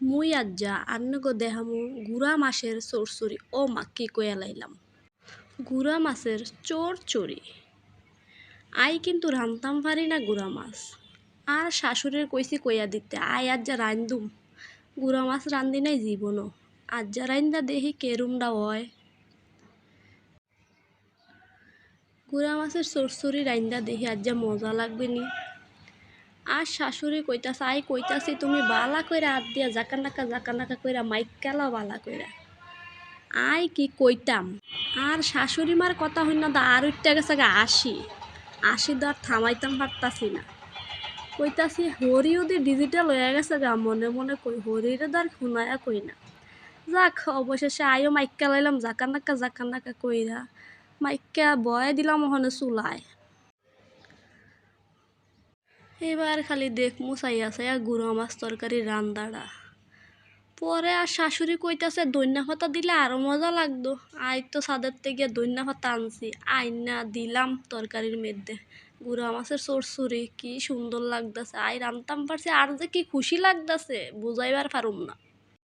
মুই আজ্জা আন্নগো দেহামু গুড়া মাছের চড়চড়ি ও মা কি কয়া লাইলাম গুড়া মাছের চড়চড়ি। আই কিন্তু রান্তাম পারি না গুড়া মাছ, আর শাশুড়ির কইছি কইয়া দিতে আই আজ্জা রান্ধুম। গুড়া মাছ রান্ধি নাই জীবনও, আজ্জা রান্দা দেহি কেরুমডা হয়। গুড়া মাছের চড়চড়ি রান্দা দেখি আজ্জা মজা লাগবে নি। আর শাশুড়ি কইতাছে আই কইতাছি তুমি বালা কইরা হাত দিয়া জাকানাকা কইরা মাইক্কালা বালা কইরা। আই কি কইতাম, আর শাশুড়ি মার কথা হইনা দা আর উঠতে গেছে গা আসি তো আর থামাইতাম পারতাছি না। কইতাছি হরি ওদি ডিজিটাল হয়ে গেছে গা, মনে মনে কই হরিরে দার শুনায়া কই না। যাক অবশেষে আইও মাইক্কা লাইলাম জাকানাকা কইরা মাইক্কা বয়ে দিলাম ওখানে চুলায়। এবার খালি দেখমু চাইয়া গুঁড়ো মাছ তরকারি রান্দাটা। পরে আর শাশুড়ি কইতাছে দইন্যা পাতা দিলে আরো মজা লাগতো। আই তো ছাদের থেকে দইন্যা পাতা আনছি, আইনা দিলাম তরকারির মধ্যে। গুঁড়া মাছের চড়চড়ি কি সুন্দর লাগতাছে, আই রান্তাম পারছি আর যে কি খুশি লাগতাছে বুঝাইবার পারুম না।